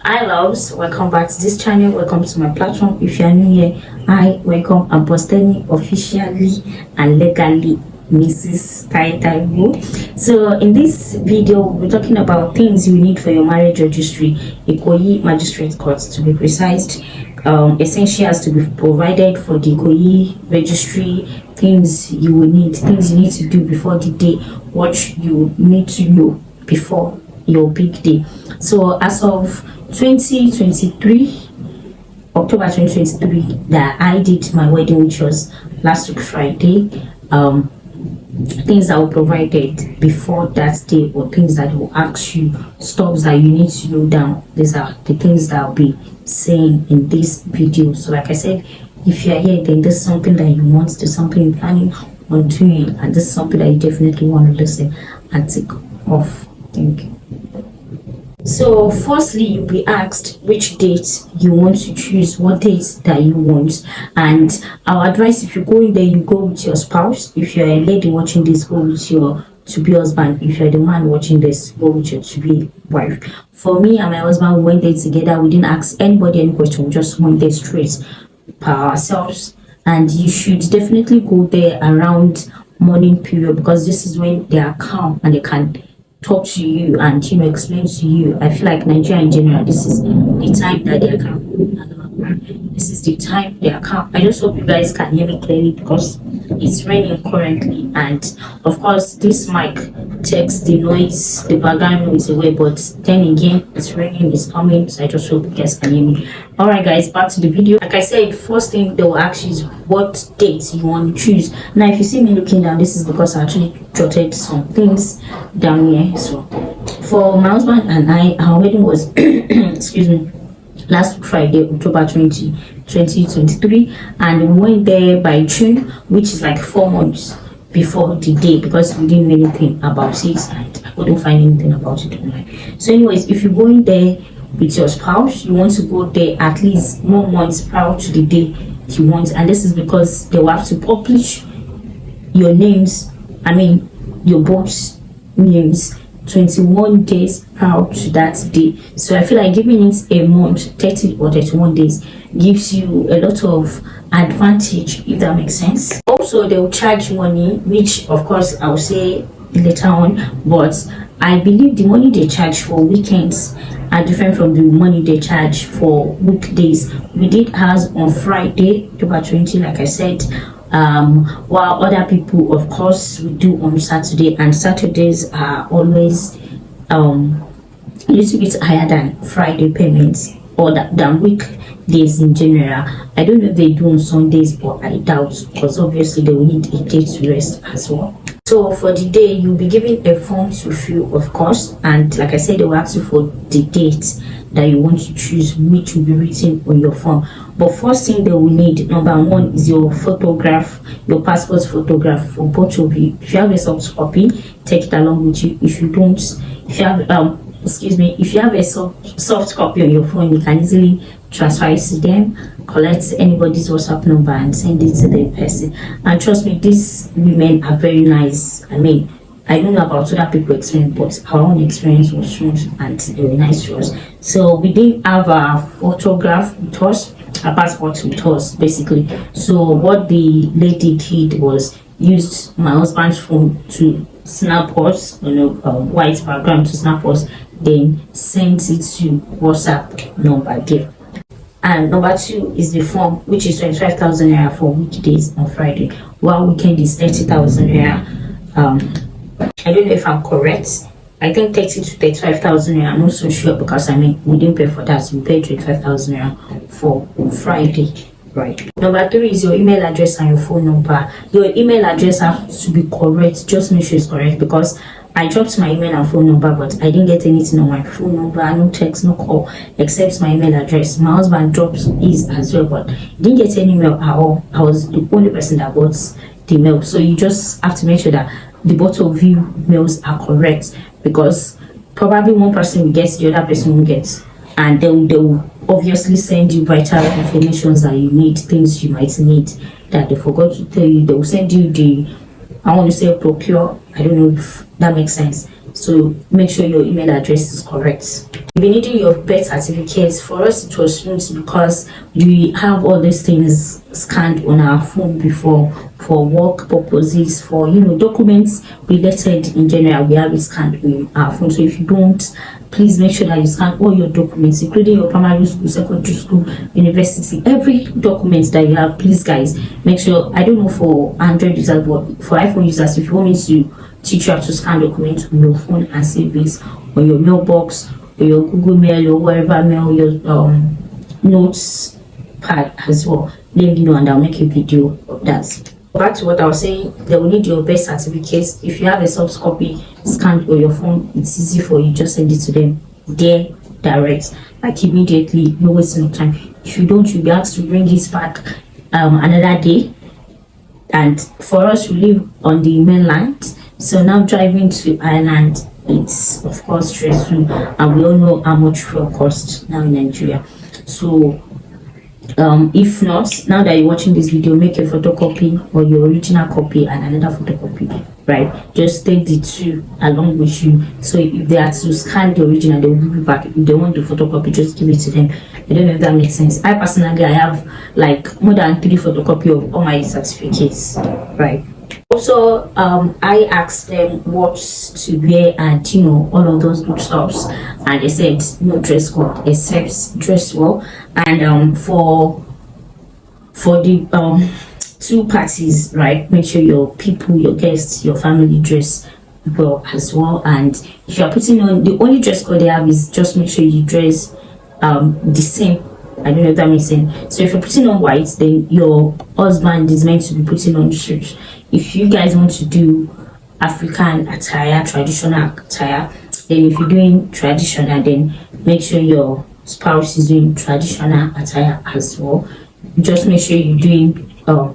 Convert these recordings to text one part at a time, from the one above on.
Hi loves, welcome back to this channel. Welcome to my platform. If you are new here, hi, welcome. I'm Posteni officially and legally Mrs. Taiwo. So in this video, we're talking about things you need for your marriage registry, Ikoyi magistrate court to be precise. Essentials to be provided for the Ikoyi registry, things you will need, things you need to do before the day, what you need to know before your big day. So as of 2023, October 2023, that I did my wedding, which was last week Friday. Things that were provided before that day, or things that will ask you, stops that you need to know down. These are the things that I'll be saying in this video. So like I said, if you're here, then this is something that you want, there's something you're planning on doing, and this is something that you definitely want to listen and take off. Thank you. So firstly, you'll be asked which date you want to choose, what date that you want. And our advice, if you go in there, you go with your spouse. If you're a lady watching this, go with your to-be husband. If you're the man watching this, go with your to-be wife. For me and my husband, we went there together. We didn't ask anybody any question. We just went there straight by ourselves. And you should definitely go there around morning period, because this is when they are calm and they can talk to you and explain to you. I feel like Nigeria in general, this is the time that they are calm. This is the time they are calm. I just hope you guys can hear me clearly, because it's raining currently, and of course this mic takes the noise, the background noise away, but then again it's raining, it's coming, so I just hope you guys can hear me. All right guys, back to the video. Like I said, first thing they will ask you is what date you want to choose. Now if you see me looking down, this is because I actually jotted some things down here. So for my husband and I, our wedding was excuse me, last Friday, October 2023, and we went there by June, which is like 4 months before the day, because we didn't know anything about it and I couldn't find anything about it online. So anyways, if you're going there with your spouse, you want to go there at least 1 month prior to the day you want, and this is because they will have to publish your names, your both names 21 days prior to that day. So I feel like giving it a month, 30 or 31 days, gives you a lot of advantage, if that makes sense. Also, they will charge money, which of course I'll say later on, but I believe the money they charge for weekends are different from the money they charge for weekdays. We did ours on Friday, October 20, like I said, while other people of course we do on Saturday, and Saturdays are always a little bit higher than Friday payments, or than weekdays in general. I don't know if they do on Sundays, but I doubt, because obviously they will need a day to rest as well. So for the day, you'll be given a form to fill, of course, and like I said, they will ask you for the date that you want to choose, which will be written on your form. But first thing they will need, number one, is your photograph, your passport photograph for both of you. If you have a soft copy, take it along with you. If you don't, if you have if you have a soft copy on your phone, you can easily transfer it to them, collect anybody's WhatsApp number and send it to the person. And trust me, these women are very nice. I don't know about other people's experience, but our own experience was smooth and very nice to us. So we didn't have a photograph with us, a passport with us, basically. So what the lady did was used my husband's phone to snap us, white background to snap us, then sent it to WhatsApp number there. And number two is the form, which is 25,000 naira for weekdays on Friday, while weekend is 30,000 naira. I don't know if I'm correct. I think 30 to 35,000 naira. I'm not so sure, because we didn't pay for that. We paid 25,000 naira for Friday, right? Number three is your email address and your phone number. Your email address has to be correct. Just make sure it's correct, because I dropped my email and phone number, but I didn't get anything on my phone number, no text, no call, except my email address. My husband dropped his as well, but didn't get any mail at all. I was the only person that got the mail. So you just have to make sure that the both of you mails are correct, because probably one person will get, the other person will get, and they will obviously send you vital information that you need, things you might need that they forgot to tell you. They will send you the, I want to say procure, I don't know if that makes sense. So make sure your email address is correct. You'll be needing your birth certificates. For us, it was smooth because we have all these things scanned on our phone before, for work purposes, for documents related in general. We have it scanned on our phone. So if you don't, please make sure that you scan all your documents, including your primary school, secondary school, university, every document that you have. Please, guys, make sure. I don't know for Android users, but for iPhone users, if you want me to teach you how to scan documents on your phone and save it on your mailbox or your Google Mail or wherever mail, your notes pad as well, let me know and I'll make a video of that. Back to what I was saying, they will need your birth certificates. If you have a soft copy scanned on your phone, it's easy for you, just send it to them there direct, like immediately, no wasting of time. If you don't, you'll be asked to bring it back another day. And for us, we live on the mainland, so now driving to Ireland, it's of course stressful, and we all know how much fuel costs now in Nigeria. So if not, now that you're watching this video, make a photocopy or your original copy and another photocopy, right? Just take the two along with you. So if they are to scan the original, they will give you back. If they want the photocopy, just give it to them. I don't know if that makes sense. I personally, I have like more than 3 photocopies of all my certificates, right? Also, I asked them what to wear and all of those good stuffs, and they said no dress code except dress well. And for the 2 parties, right, make sure your people, your guests, your family dress well as well. And if you are putting on, the only dress code they have is just make sure you dress the same. I don't know if that makes sense. So if you're putting on white, then your husband is meant to be putting on suit. If you guys want to do African attire, traditional attire, then if you're doing traditional, then make sure your spouse is doing traditional attire as well. Just make sure you're doing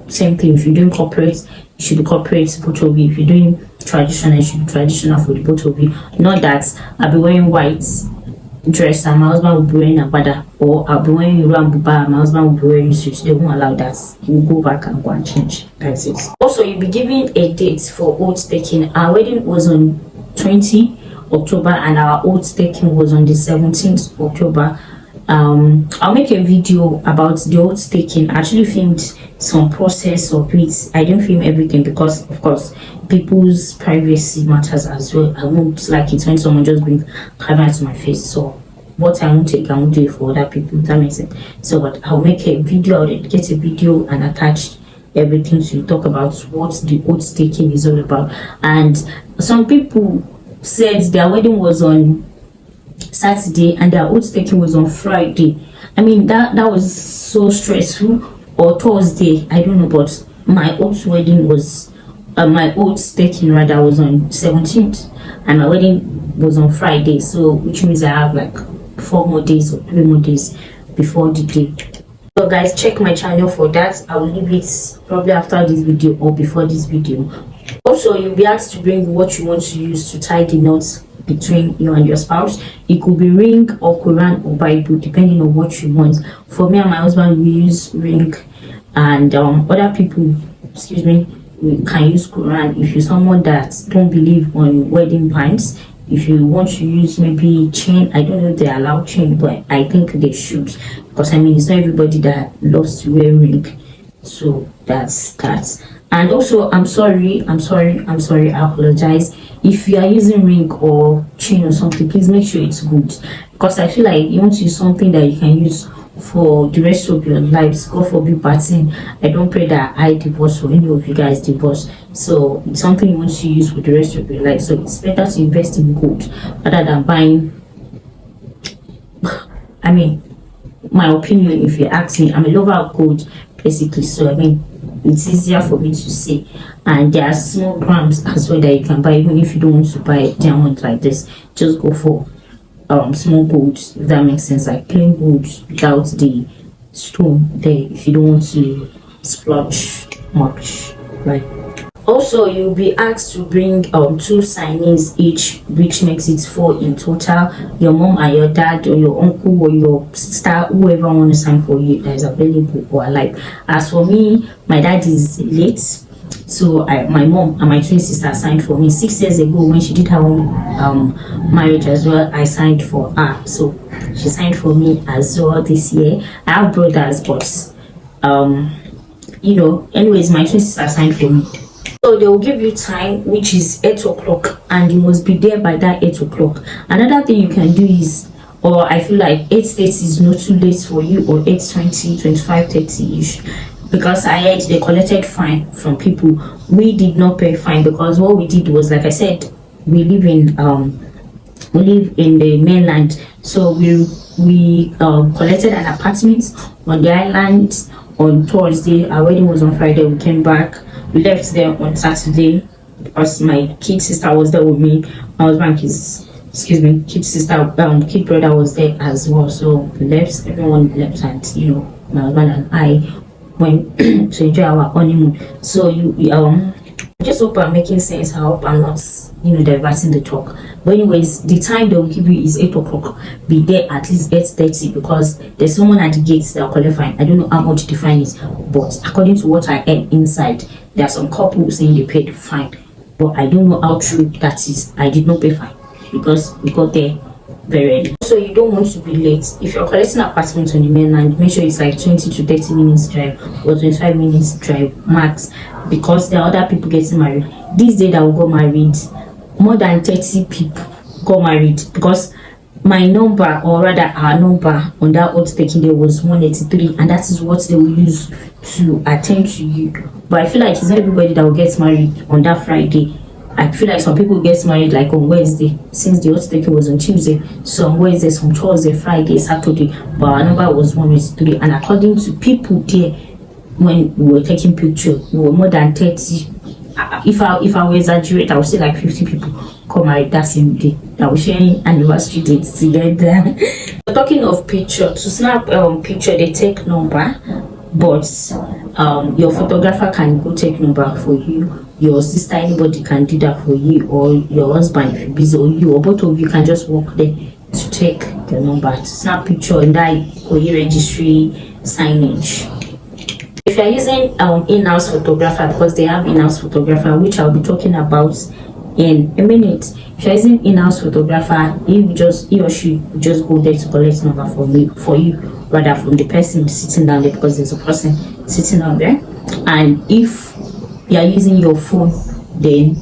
same thing. If you're doing corporate, it should be corporate, both of you. If you're doing traditional, it should be traditional for the both of you. Not that I'll be wearing white dress and my husband will be wearing agbada, or I'll be wearing buba and my husband will be wearing suit. They won't allow that. You will go back and go and change. That's it. Also, you'll be given a date for oath taking. Our wedding was on 20 October and our oath taking was on the 17th October. I'll make a video about the oath taking. I actually filmed some process of it. I didn't film everything because of course people's privacy matters as well. I won't like it when someone just brings camera to my face. So what I won't take, I won't do it for other people. That makes sense. So but I'll make a video, I'll get a video and attach everything to talk about what the oath taking is all about. And some people said their wedding was on Saturday and their oath taking was on Friday. I mean that was so stressful. Or Thursday, I don't know, but my oath wedding was my oath taking rather was on 17th and my wedding was on Friday, so which means I have like 4 more days or 3 more days before the day. So guys, check my channel for that. I will leave it probably after this video or before this video. Also, you'll be asked to bring what you want to use to tie the knots between you and your spouse. It could be ring or Quran or Bible, depending on what you want. For me and my husband, we use ring, and other people, excuse me, we can use Quran. If you're someone that don't believe on wedding bands, if you want to use maybe chain, I don't know if they allow chain, but I think they should, because I mean it's not everybody that loves to wear ring. So that's that. And also, I'm sorry, I apologize. If you are using ring or chain or something, please make sure it's good, because I feel like you want to use something that you can use for the rest of your lives. God forbid parting. I don't pray that I divorce or any of you guys divorce. So it's something you want to use for the rest of your life. So it's better to invest in gold rather than buying. I mean, my opinion, if you ask me, I'm a lover of gold basically. So I mean, it's easier for me to say. And there are small grams as well that you can buy, even if you don't want to buy diamond like this. Just go for small gold, if that makes sense, like plain gold without the stone there, if you don't want to splurge much, right? Also, you'll be asked to bring 2 signees each, which makes it 4 in total. Your mom and your dad, or your uncle or your sister, whoever want to sign for you that is available or alive. As for me, my dad is late, So my mom and my twin sister signed for me 6 years ago when she did her own marriage as well. I signed for her, so she signed for me as well this year. I have brothers, but anyways, my twin sister signed for me. So they will give you time, which is 8 o'clock, and you must be there by that 8 o'clock. Another thing you can do is, or I feel like 8:30 is not too late for you, or 8:20, 25:30 ish, because I heard they collected fine from people. We did not pay fine, because what we did was, like I said, we live in the mainland, so we collected an apartment on the island on Thursday. Our wedding was on Friday. We came back. We left there on Saturday because my kid sister was there with me. My husband, kid sister, kid brother was there as well. So we left. Everyone left, and my husband and I went to enjoy our honeymoon. So I just hope I'm making sense. I hope I'm not diverting the talk. But anyways, the time they'll give you is 8 o'clock. Be there at least 8:30, because there's someone at the gates that will collect fine. I don't know how much the fine is, but according to what I heard inside, there are some couples saying they paid fine, but I don't know how true that is. I did not pay fine because we got there very early. So you don't want to be late. If you're collecting apartments on the mainland, make sure it's like 20 to 30 minutes drive or 25 minutes drive max, because there are other people getting married. This day that we got married, more than 30 people got married, because my number, or rather our number on that oath taking day was 183, and that is what they will use to attend to you. But I feel like it's not everybody that will get married on that Friday. I feel like some people get married like on Wednesday, since the oath taking was on Tuesday. Some Wednesday, some Thursday, Friday, Saturday. But our number was 183, and according to people there, when we were taking pictures, we were more than 30. If I will exaggerate, I would say like 50 people come married that same day that we're sharing anniversary dates together. Talking of picture, to snap picture, they take number, but your photographer can go take number for you. Your sister, anybody can do that for you, or your husband if you're busy, or you, or both of you can just walk there to take the number to snap picture in that Ikoyi registry signage. If you're using in-house photographer, because they have in-house photographer, which I'll be talking about in a minute. If you're using in-house photographer, he or she just go there to collect number for you, rather from the person sitting down there, because there's a person sitting down there. And if you are using your phone, then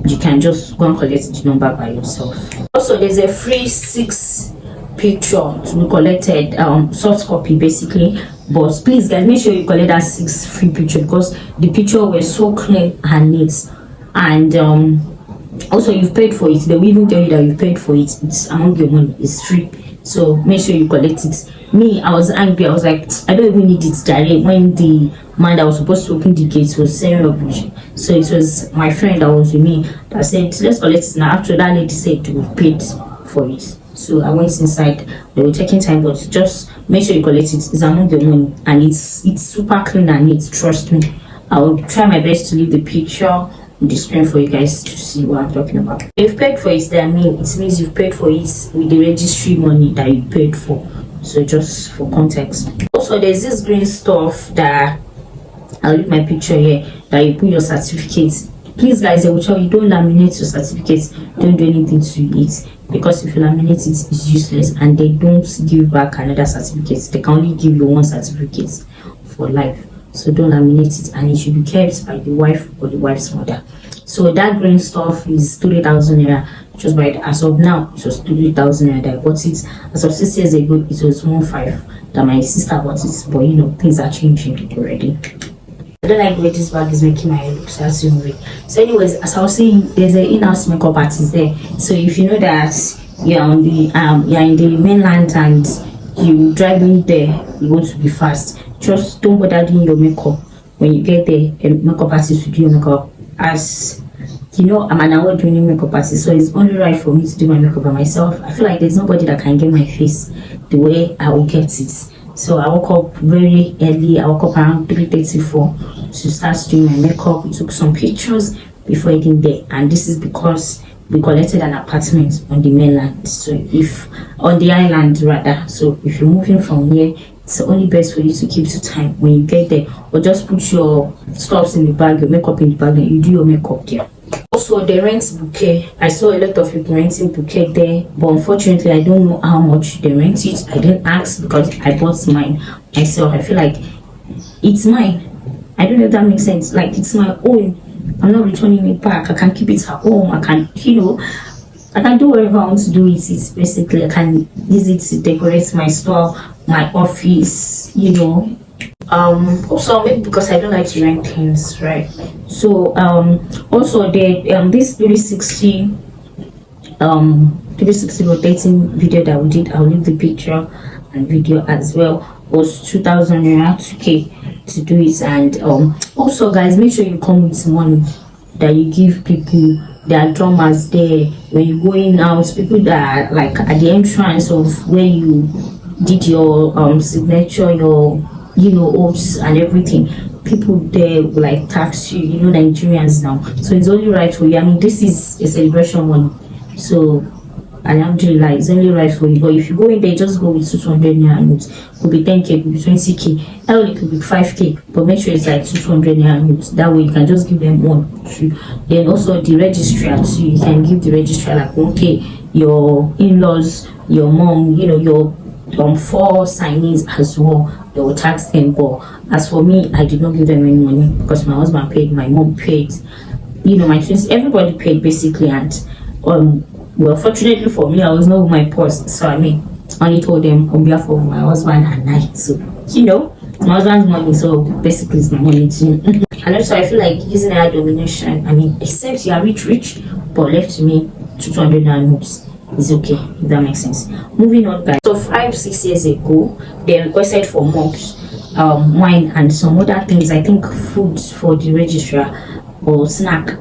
you can just go and collect the number by yourself. Also, there's a free 6 picture to be collected, soft copy basically. But please guys, make sure you collect that 6 free picture, because the picture was so clean and neat. And also, you've paid for it. They will even tell you that you've paid for it. It's among your money. It's free, so make sure you collect it. Me, I was angry. I was like, I don't even need it direct, when the man that was supposed to open the gates was saying rubbish. So it was my friend that was with me that said, let's collect it now. After that lady said we paid for it, so I went inside. They were taking time, but just make sure you collect it. It's among your money, and it's super clean and neat. Trust me. I will try my best to leave the picture on the screen for you guys to see what I'm talking about. If you've paid for it, it means you've paid for it with the registry money that you paid for. So just for context. Also, there's this green stuff that I'll leave my picture here, that you put your certificates. Please guys, they will tell you, don't laminate your certificates, don't do anything to it, because if you laminate it, it's useless, and they don't give back another certificate. They can only give you one certificate for life. So don't laminate it, and it should be kept by the wife or the wife's mother. So that green stuff is 3,000 naira. Just by as of now, it was 3,000 naira that I bought it. As of 6 years ago, it was 1,500 that my sister bought it. But things are changing already. I don't like the way this bag is making my hair look so moving. So anyways, as I was saying, there's an in-house makeup artist there. So if you know that you're on the you're in the mainland and you driving there, you want to be fast, just don't bother doing your makeup. When you get there, a makeup artist will do your makeup. As I'm an award-winning makeup artist, so it's only right for me to do my makeup by myself. I feel like there's nobody that can get my face the way I will get it. So I woke up very early. I woke up around 3:34 to start doing my makeup. We took some pictures before getting there, and this is because we collected an apartment on the mainland, so if on the island rather. So if you're moving from here, it's the only best for you to keep to time when you get there, or just put your stuffs in the bag, your makeup in the bag, and you do your makeup there. Also, the rent bouquet. I saw a lot of people renting bouquet there, but unfortunately, I don't know how much they rent it. I didn't ask because I bought mine myself. I feel like it's mine. I don't know if that makes sense. Like, it's my own. I'm not returning it back. I can keep it at home. I can, I can do whatever I want to do with it. Basically, I can use it to decorate my store, my office, also maybe because I don't like to rent things, right? So also the this 360 rotating video that we did, I'll leave the picture and video as well, was 2,000 naira, 2k to do it. And also guys, make sure you come with money that you give people. There are drummers there when you're going out, people that are like at the entrance of where you did your signature, your oaths and everything. People there will like tax you, Nigerians now, so it's only right for you. I mean, this is a celebration one, so alhamdulillah, it's only right for you. But if you go in there, just go with 200 naira notes. Could be 10k, could be 20k, that only could be 5k, but make sure it's like 200 naira notes. That way you can just give them 1, 2. Then also the registrar too, you can give the registrar like 1k, your in-laws, your mom, your 4 signees as well, they will tax them. But as for me, I did not give them any money because my husband paid, my mom paid, my twins, everybody paid basically. And well, fortunately for me, I was not with my purse, so I only told them on behalf of my husband and I. So my husband's money, so basically it's my money too. And also I feel like using our domination, except you are rich, but left to me 200 notes is okay, if that makes sense. Moving on, guys. So 5-6 years ago, they requested for mops, wine and some other things, I think foods for the registrar or snack.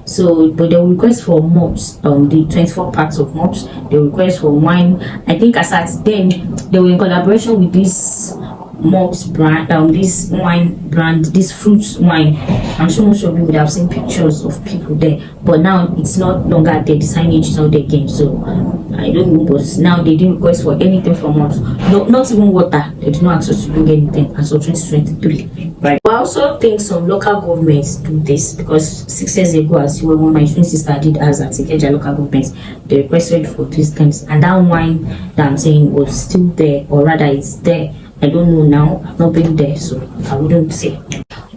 So but they will request for mops, the 24 parts of mops. They request for wine. I think as at then they were in collaboration with this mops brand, this wine brand, this fruits wine. I'm sure most of you would have seen pictures of people there, but now it's not longer there. The signage is not there again, so I don't know. But now they didn't request for anything from us. No, not even water. They did not ask us to bring anything as of 2023. Right. I also think some local governments do this because 6 years ago, as well, when my twin sister did as at Ikeja local governments, they requested for these things, and that wine that I'm saying was still there, or rather it's there. I don't know now. I've not been there, so I wouldn't say.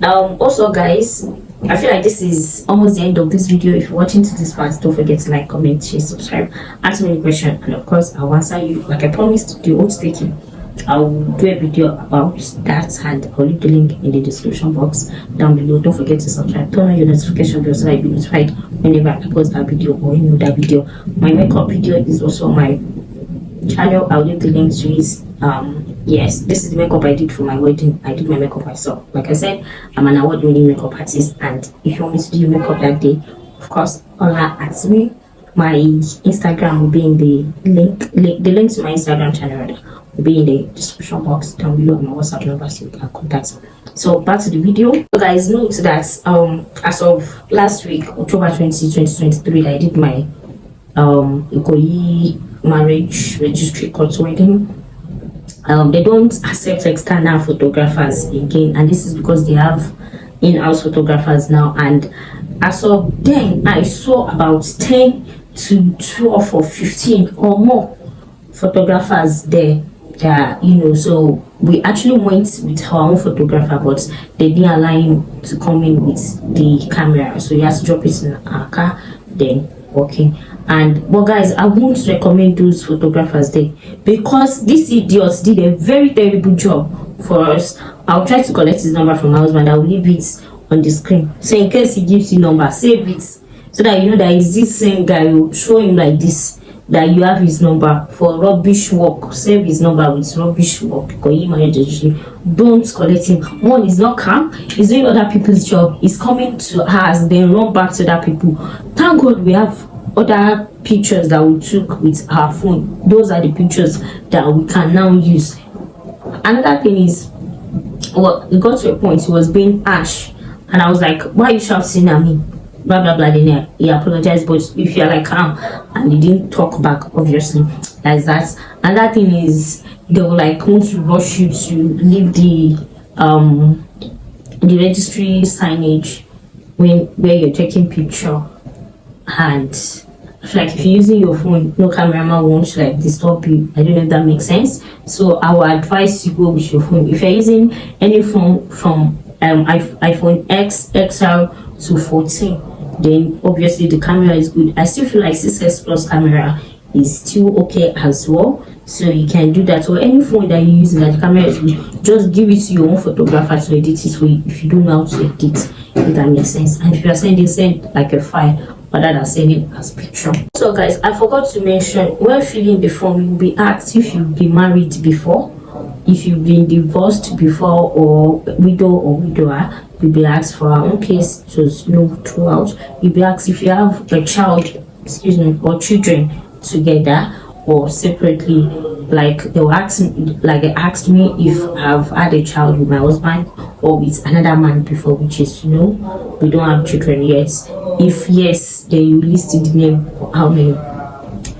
Also guys, I feel like this is almost the end of this video. If you're watching to this part, don't forget to like, comment, share, subscribe, ask me any question, and of course I'll answer you. Like I promised the oath taking, I'll do a video about that, and I'll leave the link in the description box down below. Don't forget to subscribe, turn on your notification bell so that you'll be notified whenever I post a video or any other video. My makeup video is also on my channel. I'll leave the link to it. Yes, this is the makeup I did for my wedding. I did my makeup myself. Like I said, I'm an award-winning makeup artist, and if you want me to do your makeup that day, of course, holla at me. My Instagram will be in the link. The link to my Instagram channel will be in the description box down below, and my WhatsApp number, so you can contact me. So back to the video. So guys, note that as of last week, October 20, 2023, I did my Ikoyi marriage registry court wedding. They don't accept external photographers again, and this is because they have in-house photographers now. And as of then, I saw about 10 to 12 or 15 or more photographers there. So we actually went with our own photographer, but they didn't allow him to come in with the camera, so he has to drop it in our car, then walking. But guys, I won't recommend those photographers there because these idiots did a very terrible job for us. I'll try to collect his number from my husband. I'll leave it on the screen, so in case he gives you number, save it so that you know that it's this same guy. You show him like this, that you have his number for rubbish work. Save his number with rubbish work because he managed to. Don't collect him. One is not calm, he's doing other people's job, he's coming to us, then run back to other people. Thank God we have other pictures that we took with our phone. Those are the pictures that we can now use. Another thing is, well, it got to a point he was being harsh, and I was like, why are you shouting at me? Blah blah blah. Then he apologized, but if you're like calm and he didn't talk back, obviously, that's that. Another thing is, they will like want to rush you to leave the registry signage when where you're taking picture. And like if you're using your phone, no cameraman won't like disturb you. I don't know if that makes sense. So I would advise you go with your phone. If you're using any phone from iPhone X, XR to 14, then obviously the camera is good. I still feel like 6S Plus camera is still okay as well, so you can do that. Or any phone that you use that the camera is good, just give it to your own photographer to edit it for you if you don't know how to edit, if that makes sense. And if you are send like a file rather than sending as picture. So guys, I forgot to mention, when filling the form, you will be asked if you've been married before, if you've been divorced before, or widow or widower. You'll be asked. For our own case, it was no throughout. You'll be asked if you have a child, excuse me, or children together or separately. Like they will ask me, like they asked me if I've had a child with my husband or with another man before, which is no, we don't have children yet. If yes, then you list the name, how many.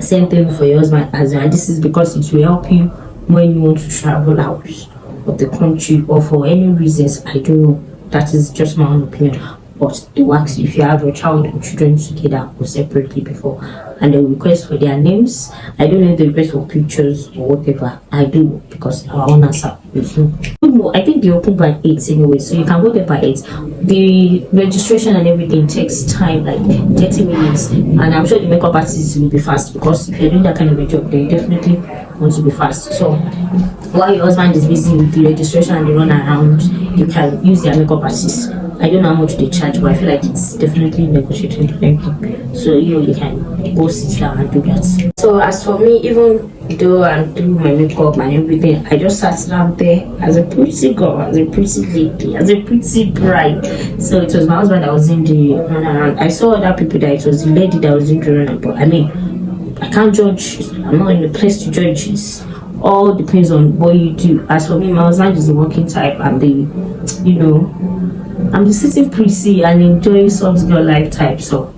Same thing for your husband as well. This is because it will help you when you want to travel out of the country or for any reasons. I don't know, that is just my own opinion. But they will ask if you have your child and children together or separately before, and they request for their names. I don't know if they request for pictures or whatever. I do, because our owners are no, I think they open by 8 anyway, so you can go there by 8. The registration and everything takes time, like 30 minutes, and I'm sure the makeup artists will be fast, because if you're doing that kind of a job, they definitely want to be fast. So while your husband is busy with the registration and the run around, you can use their makeup artist. I don't know how much they charge, but I feel like it's definitely negotiated. So you can go sit down and do that. So as for me, even though I'm doing my makeup and everything, I just sat down there as a pretty girl, as a pretty lady, as a pretty bride. So it was my husband that was in the run around. I saw other people that it was the lady that was in the run around, but I mean, I can't judge. I'm not in a place to judge. It's all depends on what you do. As for me, my husband is the working type, and I'm the sitting pretty and enjoying soft girl life type. So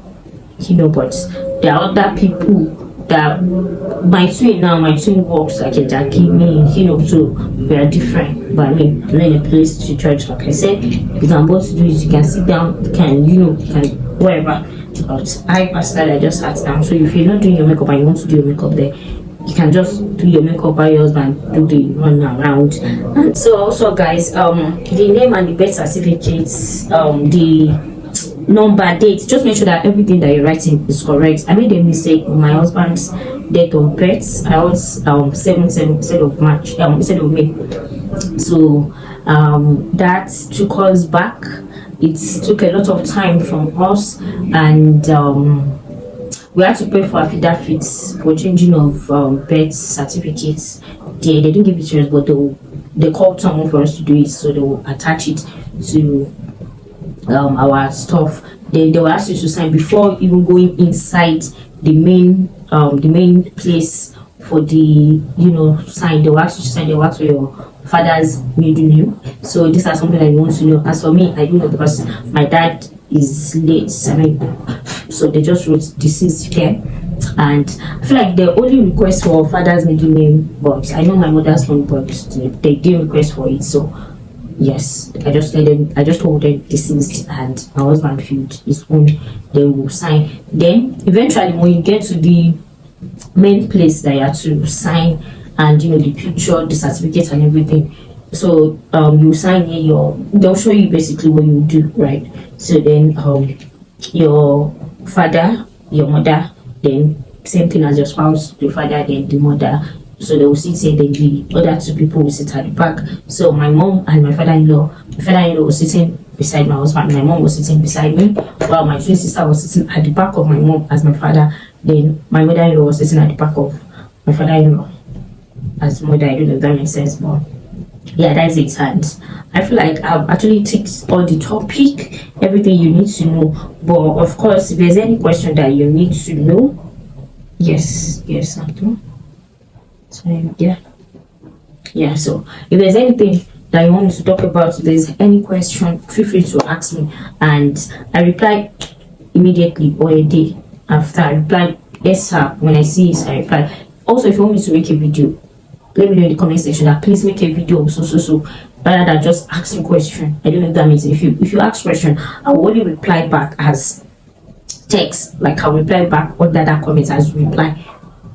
but there are other people that my twin works like a Jackie, me, so we are different. But I mean, I'm not in a place to judge. Like I said, if I'm about to do it, you can sit down, you can whatever. But I personally, I just sat down. So if you're not doing your makeup and you want to do your makeup there, you can just do your makeup by your husband, do the run around. And so also guys, the name and the birth certificates, the number, date, just make sure that everything that you're writing is correct. I made a mistake with my husband's date of birth. I was 7/7 instead of March, instead of May. So that took us back. It took a lot of time from us, and we had to pay for affidavits for changing of birth certificates. They didn't give it to us, but they called someone for us to do it, so they will attach it to our stuff. They will ask you to sign before even going inside the main place for the sign. They will ask you to sign. They will ask for your father's middle name. So these are something that you want to know. As for me, I do know because my dad is late. I mean, so they just wrote deceased here, and I feel like they only request for father's middle name, but I know my mother's one, but they didn't request for it. So yes, I just told them deceased, and my husband filled his own. They will sign. Then eventually, when you get to the main place that you have to sign, and the picture, the certificate, and everything. So you sign here. They'll show you basically what you do, right? So then your father, your mother, then same thing as your spouse, the father, then the mother. So they will sit here, then the other two people will sit at the back. So my mom and my father-in-law was sitting beside my husband, my mom was sitting beside me, while my twin sister was sitting at the back of my mom as my father. Then my mother-in-law was sitting at the back of my father-in-law as mother. I don't know if that makes sense, but yeah, that's it. And I feel like I've actually ticked all the topic, everything you need to know. But of course, if there's any question that you need to know, yes, I do. So yeah. So if there's anything that you want me to talk about, if there's any question, feel free to ask me, and I reply immediately or a day after. I reply yes sir. When I see it, I reply. Also, if you want me to make a video, let me know in the comment section that please make a video so rather than just asking question. I don't know if that means if you ask question, I will only reply back as text, like I'll reply back under that comment as reply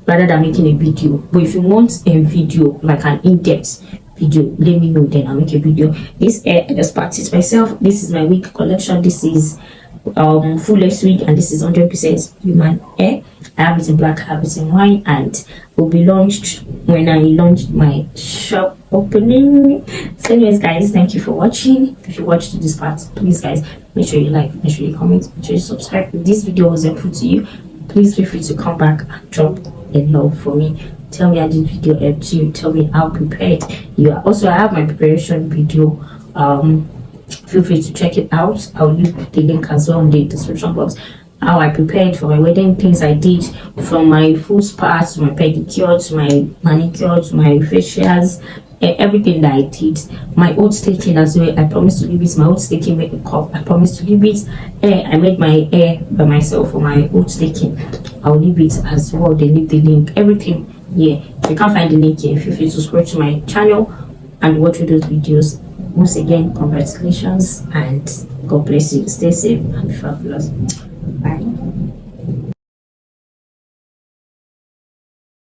rather than making a video. But if you want a video, like an in-depth video, let me know, then I'll make a video. This hair I just practiced myself. This is my wig collection. This is full lace wig, and this is 100% human hair. I have it in black, I have it in white, and will be launched when I launch my shop opening. So anyways guys, thank you for watching. If you watched this part, please guys, make sure you like, make sure you comment, make sure you subscribe. If this video was helpful to you, please feel free to come back and drop a love for me. Tell me how this video helped you. Tell me how prepared you are. Also, I have my preparation video. Feel free to check it out. I'll leave the link as well in the description box. How I prepared for my wedding, things I did, from my full spa to my pedicure to my manicure to my facials, everything that I did. My oat taking as well, I promised to leave it. My oat taking makeup, I promised to leave it. I made my hair by myself for my oat taking. I'll leave it as well. They leave the link, everything here. If you can't find the link here, feel free to subscribe to my channel and watch those videos. Once again, congratulations and God bless you. Stay safe and be fabulous. Bye.